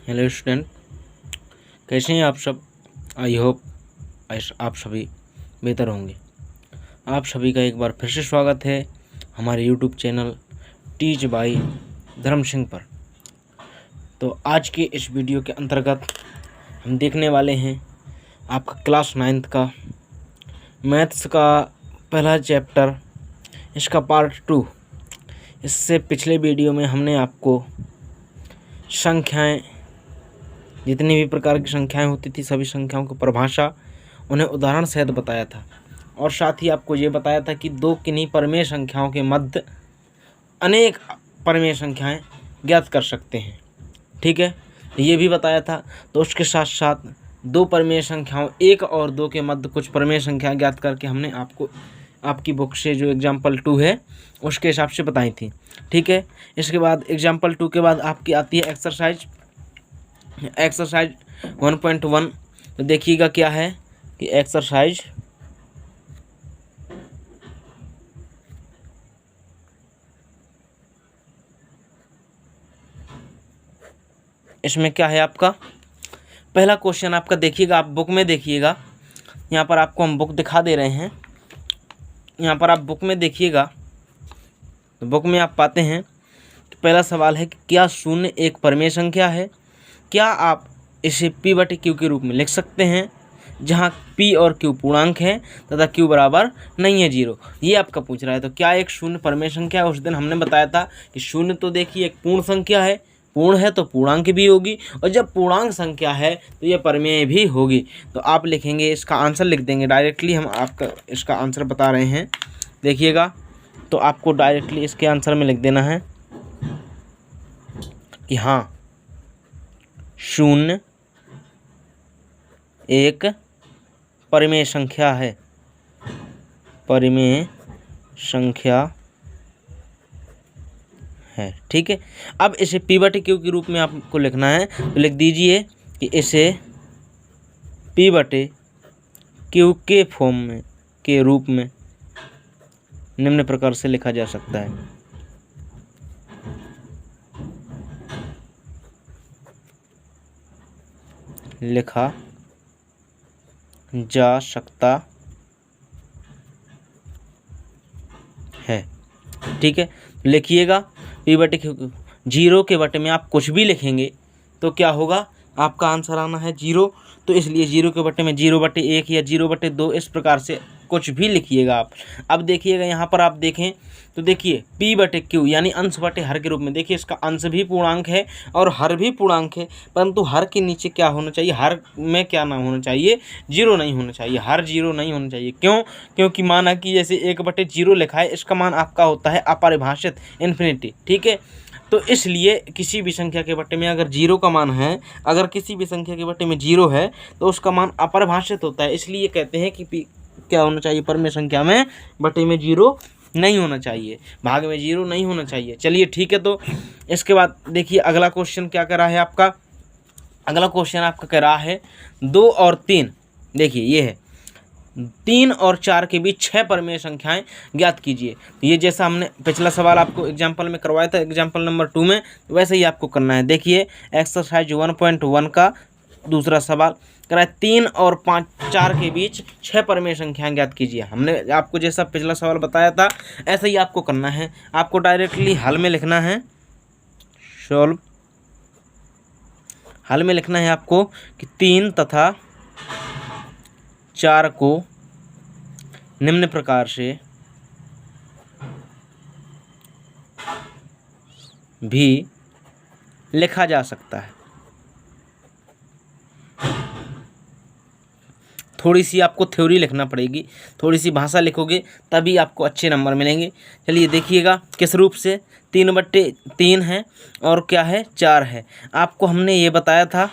Hello student, कैसे हैं आप सब। आई होप आप सभी बेहतर होंगे। आप सभी का एक बार फिर से स्वागत है हमारे यूट्यूब चैनल टीच बाय धर्म सिंह पर। तो आज के इस वीडियो के अंतर्गत हम देखने वाले हैं आपका क्लास 9th का मैथ्स का पहला चैप्टर, इसका पार्ट 2। इससे पिछले वीडियो में हमने आपको संख्याएं, जितनी भी प्रकार की संख्याएं होती थी सभी संख्याओं की परिभाषा, उन्हें उदाहरण सहित बताया था और साथ ही आपको ये बताया था कि दो किन्हीं परमेय संख्याओं के मध्य अनेक परमेय संख्याएं ज्ञात कर सकते हैं। ठीक है, ये भी बताया था। तो उसके साथ साथ दो परमेय संख्याओं 1 और 2 के मध्य कुछ परमेय संख्याएं ज्ञात करके हमने आपको आपकी बुक से जो एग्जाम्पल 2 है उसके हिसाब से बताई थी। ठीक है, इसके बाद एग्जाम्पल 2 के बाद आपकी आती है एक्सरसाइज 1.1। तो देखिएगा क्या है कि एक्सरसाइज इसमें क्या है आपका पहला क्वेश्चन। आपका देखिएगा, आप बुक में देखिएगा, यहाँ पर आपको हम बुक दिखा दे रहे हैं। यहाँ पर आप बुक में देखिएगा तो बुक में आप पाते हैं कि पहला सवाल है कि क्या शून्य एक परमेय संख्या है। क्या आप इसे p/q के रूप में लिख सकते हैं जहाँ p और q पूर्णांक हैं तथा q बराबर नहीं है 0। ये आपका पूछ रहा है। तो क्या एक शून्य परमेय संख्या है। उस दिन हमने बताया था कि शून्य तो देखिए एक पूर्ण संख्या है, पूर्ण है तो पूर्णांक भी होगी, और जब पूर्णांक संख्या है तो ये परमेय भी होगी। तो आप लिखेंगे, इसका आंसर लिख देंगे डायरेक्टली। हम आपका इसका आंसर बता रहे हैं, देखिएगा। तो आपको डायरेक्टली इसके आंसर में लिख देना है कि हाँ, शून्य एक परमेय संख्या है, परमेय संख्या है। ठीक है, अब इसे p/q के रूप में आपको लिखना है। तो लिख दीजिए कि इसे p/q के फॉर्म में के रूप में निम्न प्रकार से लिखा जा सकता है। लिखा जा सकता है। ठीक है, लिखिएगा p/q। 0 के बटे में आप कुछ भी लिखेंगे तो क्या होगा, आपका आंसर आना है 0। तो इसलिए 0 के बटे में 0/1 या 0/2 इस प्रकार से कुछ भी लिखिएगा आप। अब देखिएगा यहाँ पर आप देखें तो देखिए p/q यानी अंश बटे हर के रूप में। देखिए इसका अंश भी पूर्णांक है और हर भी पूर्णांक है, परंतु हर के नीचे क्या होना चाहिए, हर में क्या ना होना चाहिए, 0 नहीं होना चाहिए, हर 0 नहीं होना चाहिए। क्यों? क्योंकि माना कि जैसे 1/0 लिखा है, इसका मान आपका होता है अपरिभाषित, इन्फिनिटी। ठीक है, तो इसलिए किसी भी संख्या के बटे में अगर 0 का मान है, अगर किसी भी संख्या के बटे में 0 है तो उसका मान अपरिभाषित होता है। इसलिए कहते हैं कि क्या होना चाहिए, परमेय संख्या में बटे में 0 नहीं होना चाहिए, भाग में 0 नहीं होना चाहिए। चलिए ठीक है, तो इसके बाद देखिए अगला क्वेश्चन क्या कर रहा है आपका। अगला क्वेश्चन आपका कह रहा है 2 और 3। देखिए ये है 3 और 4 के बीच 6 परमेय संख्याएं ज्ञात कीजिए। तो ये जैसा हमने पिछला सवाल आपको एग्जाम्पल में करवाया था, एग्जाम्पल नंबर 2 में, वैसे ही आपको करना है। देखिए एक्सरसाइज 1.1 का दूसरा सवाल कह रहा है 3 और 4 के बीच 6 परमेय संख्याएं ज्ञात कीजिए। हमने आपको जैसा पिछला सवाल बताया था ऐसा ही आपको करना है। आपको डायरेक्टली हल में लिखना है, सॉल्व हल में लिखना है आपको कि 3 तथा 4 को निम्न प्रकार से भी लिखा जा सकता है। थोड़ी सी आपको थ्योरी लिखना पड़ेगी, थोड़ी सी भाषा लिखोगे तभी आपको अच्छे नंबर मिलेंगे। चलिए देखिएगा किस रूप से 3/3 है और क्या है 4 है। आपको हमने ये बताया था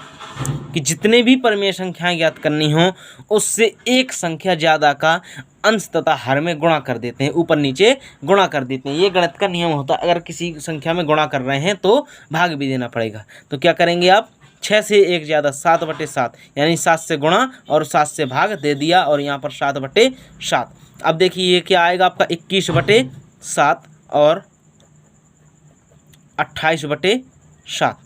कि जितने भी परमेय संख्याएं ज्ञात करनी हो उससे एक संख्या ज़्यादा का अंश तथा हर में गुणा कर देते हैं, ऊपर नीचे गुणा कर देते हैं। ये गणित का नियम होता है। अगर किसी संख्या में गुणा कर रहे हैं तो भाग भी देना पड़ेगा। तो क्या करेंगे आप, 6 से 1 ज़्यादा 7/7 यानी 7 से गुणा और 7 से भाग दे दिया, और यहाँ पर 7/7। अब देखिए ये क्या आएगा आपका 21/7 और 28/7।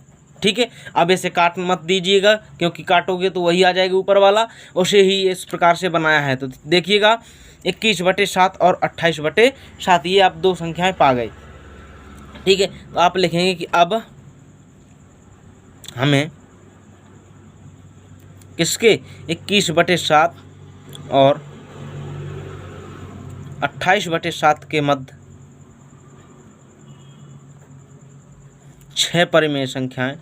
ठीक है। अब इसे काट मत दीजिएगा, क्योंकि काटोगे तो वही आ जाएगा ऊपर वाला, उसे ही इस प्रकार से बनाया है। तो देखिएगा 21/7 और 28/7, ये आप दो संख्याएं पा गए। ठीक है, तो आप लिखेंगे कि अब हमें किसके 21/7 और 28/7 के मध्य 6 परिमेय संख्याएं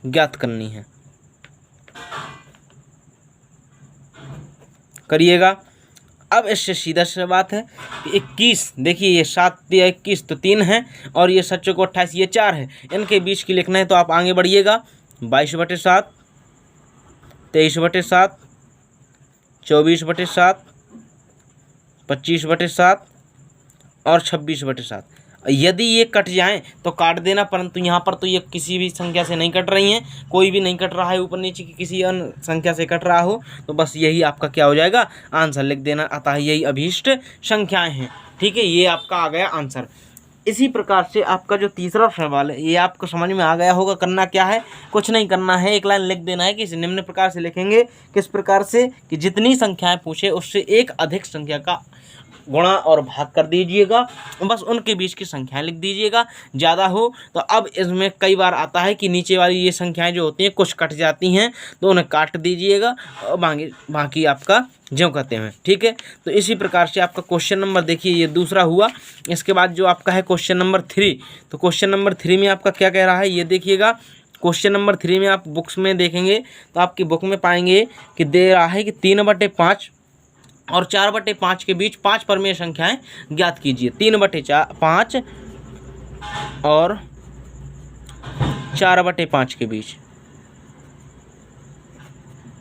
ज्ञात करनी है। करिएगा। अब इससे सीधा सी बात है कि 21, देखिए ये 7 या 21 तो 3 है, और ये 7 को 28 ये 4 है, इनके बीच की लिखना है। तो आप आगे बढ़िएगा। 22/7, 23/7, 24/7, 25/7 और 26/7। यदि ये कट जाएं तो काट देना, परंतु यहाँ पर तो ये किसी भी संख्या से नहीं कट रही हैं, कोई भी नहीं कट रहा है ऊपर नीचे की किसी अन्य संख्या से कट रहा हो, तो बस यही आपका क्या हो जाएगा, आंसर लिख देना। अतः यही अभीष्ट संख्याएं हैं। ठीक है, ये आपका आ गया आंसर। इसी प्रकार से आपका जो तीसरा सवाल है ये आपको समझ में आ गया होगा। करना क्या है, कुछ नहीं करना है, एक लाइन लिख देना है कि इसे निम्न प्रकार से लिखेंगे। किस प्रकार से, कि जितनी संख्याएं पूछे उससे एक अधिक संख्या का गुणा और भाग कर दीजिएगा, बस उनके बीच की संख्याएं लिख दीजिएगा। ज़्यादा हो तो अब इसमें कई बार आता है कि नीचे वाली ये संख्याएं जो होती हैं कुछ कट जाती हैं, तो उन्हें काट दीजिएगा और बाकी आपका ज्यों कहते हैं। ठीक है, तो इसी प्रकार से आपका क्वेश्चन नंबर देखिए ये दूसरा हुआ। इसके बाद जो आपका है क्वेश्चन नंबर 3, तो क्वेश्चन नंबर 3 में आपका क्या कह रहा है ये देखिएगा। क्वेश्चन नंबर 3 में आप बुक्स में देखेंगे तो आपकी बुक में पाएंगे कि दे रहा है कि 3/5 और 4/5 के बीच 5 परिमेय संख्याएं ज्ञात कीजिए। 3/5 और 4/5 के बीच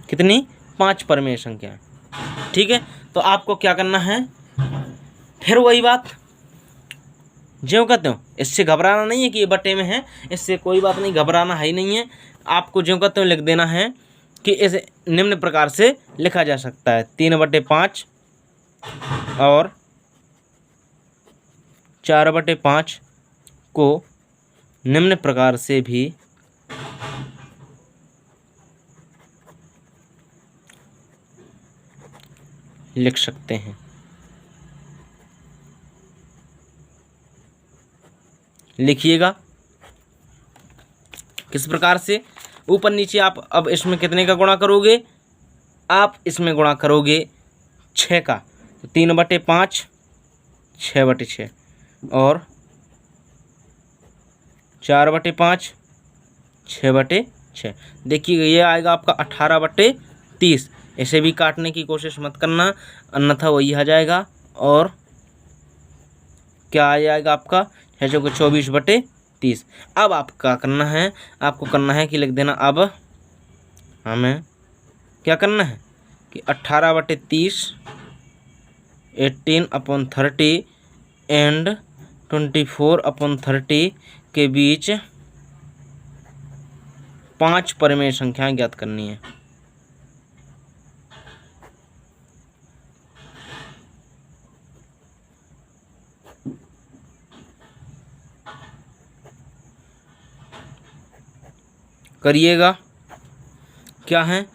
कितनी, 5 परिमेय संख्याएं। ठीक है, तो आपको क्या करना है, फिर वही बात ज्यों कहते हो, इससे घबराना नहीं है कि ये बटे में है, इससे कोई बात नहीं, घबराना है ही नहीं है। आपको ज्यों कहते हो लिख देना है कि इसे निम्न प्रकार से लिखा जा सकता है। 3/5 और 4/5 को निम्न प्रकार से भी लिख सकते हैं। लिखिएगा किस प्रकार से, ऊपर नीचे आप अब इसमें कितने का गुणा करोगे, आप इसमें गुणा करोगे 6 का, तो 3/5 6/6 और 4/5 6/6। देखिएगा ये आएगा आपका 18/30। इसे भी काटने की कोशिश मत करना, अन्यथा वही आ जाएगा। और क्या आ जाएगा आपका 6 को 24/30। अब आपका करना है, आपको करना है कि लिख देना, अब हमें क्या करना है कि 18/30 18/30 एंड 24/30 के बीच 5 परिमेय संख्याएं ज्ञात करनी है। करिएगा। क्या है,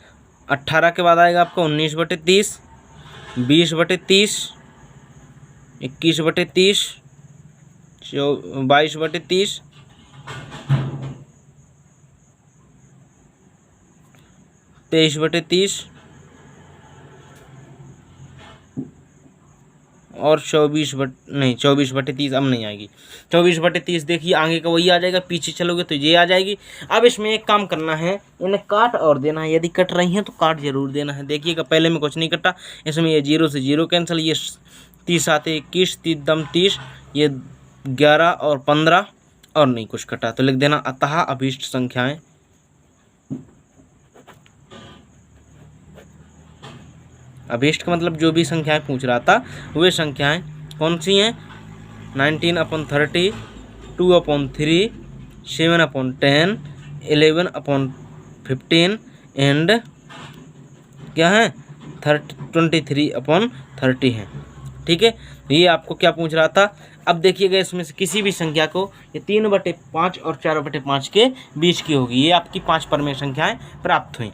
18 के बाद आएगा आपका 19/30, 20/30, 21/30, 22/30, 23/30 और 24/30 अब नहीं आएगी। 24/30 देखिए आगे का वही आ जाएगा, पीछे चलोगे तो ये आ जाएगी। अब इसमें एक काम करना है, इन्हें काट और देना है। यदि कट रही हैं तो काट जरूर देना है। देखिएगा पहले में कुछ नहीं कटा, इसमें ये 0 से 0 कैंसिल, ये 30 आते 21, 30, ये 11 और 15 और नहीं कुछ कटा, तो लिख देना अतः अभीष्ट संख्याएं अभीष्ट का मतलब जो भी संख्याएं पूछ रहा था वे संख्याएं कौन सी हैं, 19/30, 2/3, 7/10, 11/15 एंड क्या है 23/30 हैं। ठीक है, ये आपको क्या पूछ रहा था। अब देखिएगा इसमें से किसी भी संख्या को ये 3/5 और 4/5 के बीच की होगी, ये आपकी 5 परमेय संख्याएं प्राप्त हुई।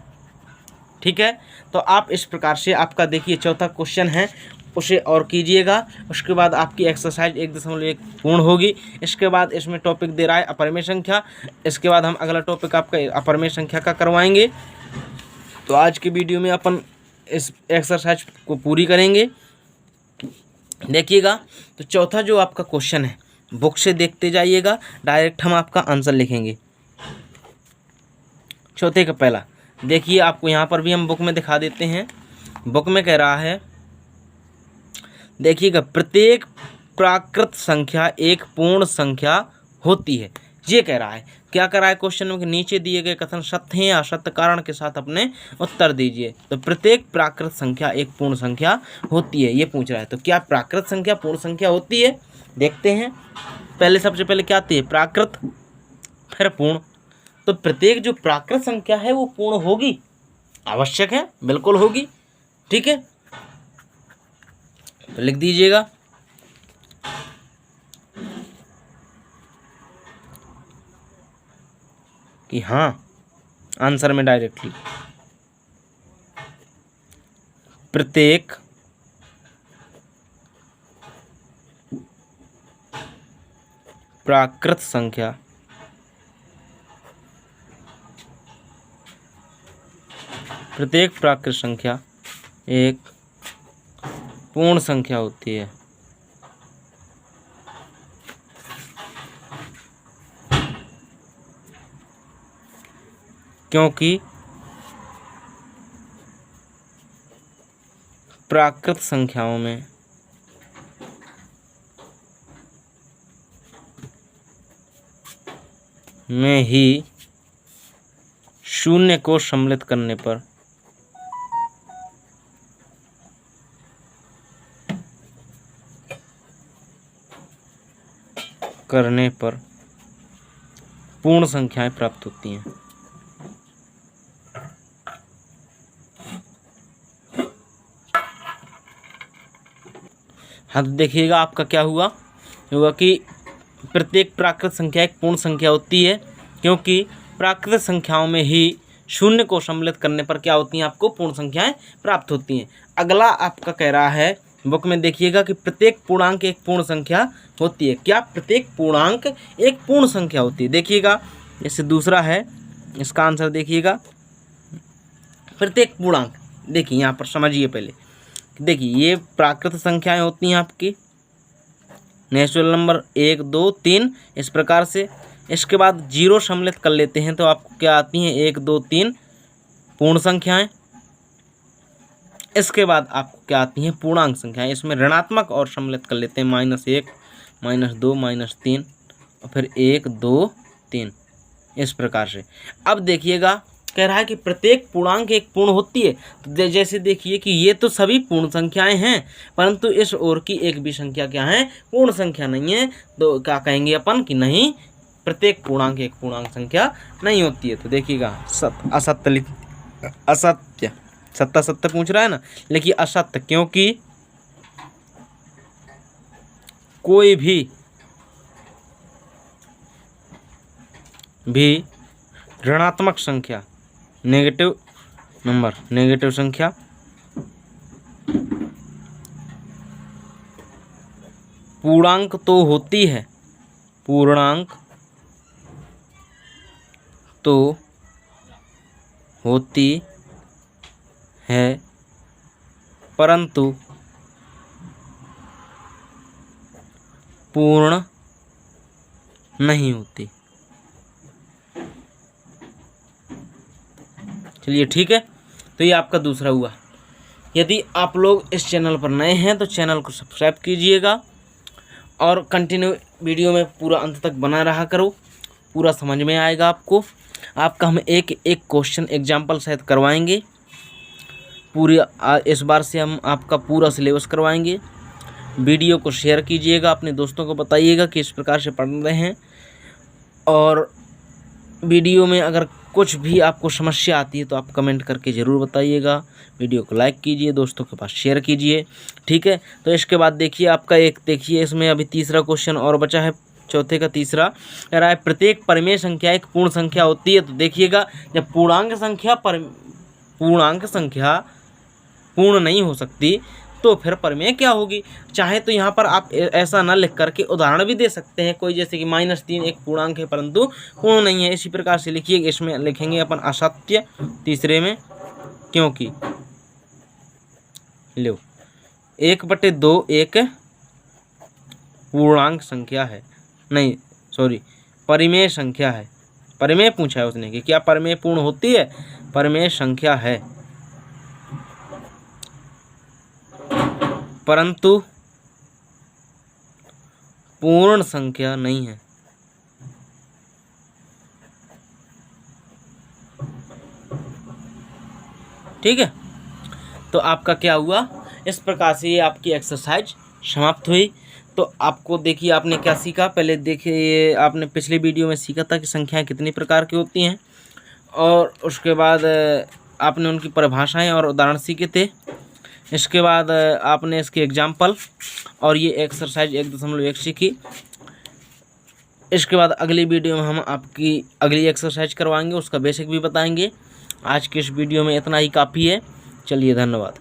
ठीक है, तो आप इस प्रकार से आपका देखिए चौथा क्वेश्चन है उसे और कीजिएगा। उसके बाद आपकी एक्सरसाइज 1.1 पूर्ण होगी। इसके बाद इसमें टॉपिक दे रहा है अपरिमेय संख्या। इसके बाद हम अगला टॉपिक आपका अपरिमेय संख्या का करवाएंगे। तो आज की वीडियो में अपन इस एक्सरसाइज को पूरी करेंगे। देखिएगा, तो चौथा जो आपका क्वेश्चन है बुक से देखते जाइएगा, डायरेक्ट हम आपका आंसर लिखेंगे। चौथे का पहला देखिए, आपको यहाँ पर भी हम बुक में दिखा देते हैं। बुक में कह रहा है, देखिएगा, प्रत्येक प्राकृत संख्या एक पूर्ण संख्या होती है, ये कह रहा है। क्या कह रहा है क्वेश्चन में कि नीचे दिए गए कथन सत्य हैं या असत्य, कारण के साथ अपने उत्तर दीजिए। तो प्रत्येक प्राकृत संख्या एक पूर्ण संख्या होती है, ये पूछ रहा है। तो क्या प्राकृत संख्या पूर्ण संख्या होती है, देखते हैं। पहले सबसे पहले क्या आती है, प्राकृत, फिर पूर्ण। तो प्रत्येक जो प्राकृत संख्या है वो पूर्ण होगी, आवश्यक है, बिल्कुल होगी। ठीक है, तो लिख दीजिएगा कि हाँ, आंसर में डायरेक्टली प्रत्येक प्राकृत संख्या एक पूर्ण संख्या होती है। क्योंकि प्राकृत संख्याओं में ही शून्य को सम्मिलित करने पर पूर्ण संख्याएं प्राप्त होती हैं। हाँ, तो देखिएगा आपका क्या हुआ कि प्रत्येक प्राकृत संख्या एक पूर्ण संख्या होती है, क्योंकि प्राकृत संख्याओं में ही शून्य को सम्मिलित करने पर क्या होती हैं, आपको पूर्ण संख्याएं प्राप्त होती हैं। अगला आपका कह रहा है बुक में, देखिएगा कि प्रत्येक पूर्णांक एक पूर्ण संख्या होती है। क्या प्रत्येक पूर्णांक एक पूर्ण संख्या होती है, देखिएगा। जैसे दूसरा है, इसका आंसर देखिएगा, प्रत्येक पूर्णांक। देखिए यहाँ पर समझिए पहले, देखिए ये प्राकृत संख्याएं होती हैं आपकी, नेचुरल नंबर 1 2 3 इस प्रकार से। इसके बाद जीरो सम्मिलित कर लेते हैं तो आपको क्या आती हैं, 1 2 3 पूर्ण संख्याएं। इसके बाद आपको क्या आती हैं, पूर्णांक संख्याएं। इसमें ऋणात्मक और सम्मिलित कर लेते हैं, -1 -2 -3 और फिर 1 2 3 इस प्रकार से। अब देखिएगा, कह रहा है कि प्रत्येक पूर्णांक एक पूर्ण होती है। तो जैसे देखिए कि ये तो सभी पूर्ण संख्याएं हैं, परंतु इस ओर की एक भी संख्या क्या है, पूर्ण संख्या नहीं है। तो क्या कहेंगे अपन कि नहीं, प्रत्येक पूर्णांक एक पूर्णांक संख्या नहीं होती है। तो देखिएगा असत्य, सत्ता सत्य पूछ रहा है ना, लिखिए असत्य, क्योंकि कोई भी ऋणात्मक संख्या, नेगेटिव नंबर, नेगेटिव संख्या पूर्णांक तो होती है, पूर्णांक तो होती है, परंतु पूर्ण नहीं होती। चलिए ठीक है, तो ये आपका दूसरा हुआ। यदि आप लोग इस चैनल पर नए हैं तो चैनल को सब्सक्राइब कीजिएगा और कंटिन्यू वीडियो में पूरा अंत तक बना रहा करो, पूरा समझ में आएगा आपको। आपका हम एक एक क्वेश्चन एग्जाम्पल सहित करवाएंगे। पूरी इस बार से हम आपका पूरा सिलेबस करवाएंगे। वीडियो को शेयर कीजिएगा, अपने दोस्तों को बताइएगा कि इस प्रकार से पढ़ रहे हैं। और वीडियो में अगर कुछ भी आपको समस्या आती है तो आप कमेंट करके ज़रूर बताइएगा। वीडियो को लाइक कीजिए, दोस्तों के पास शेयर कीजिए, ठीक है। तो इसके बाद देखिए आपका एक देखिए इसमें अभी तीसरा क्वेश्चन और बचा है, चौथे का तीसरा कह रहा है प्रत्येक परिमेय संख्या एक पूर्ण संख्या होती है। तो देखिएगा जब पूर्णांक संख्या पूर्ण नहीं हो सकती तो फिर परिमेय क्या होगी। चाहे तो यहाँ पर आप ऐसा ना लिख करके उदाहरण भी दे सकते हैं कोई, जैसे कि -3 एक पूर्णांक है परंतु पूर्ण नहीं है। इसी प्रकार से लिखिए, इसमें लिखेंगे अपन असत्य तीसरे में, क्योंकि लो 1/2 एक पूर्णांक संख्या है, नहीं सॉरी परिमेय संख्या है। परिमेय पूछा है उसने कि क्या परिमेय पूर्ण होती है, परिमेय संख्या है परंतु पूर्ण संख्या नहीं है। ठीक है, तो आपका क्या हुआ, इस प्रकार से ये आपकी एक्सरसाइज समाप्त हुई। तो आपको देखिए आपने क्या सीखा, पहले देखिए ये आपने पिछले वीडियो में सीखा था कि संख्याएं कितनी प्रकार की होती हैं, और उसके बाद आपने उनकी परिभाषाएं और उदाहरण सीखे थे। इसके बाद आपने इसके एग्जाम्पल और ये एक्सरसाइज 1.1 सीखी। इसके बाद अगली वीडियो में हम आपकी अगली एक्सरसाइज करवाएंगे, उसका बेसिक भी बताएंगे। आज के इस वीडियो में इतना ही काफ़ी है। चलिए, धन्यवाद।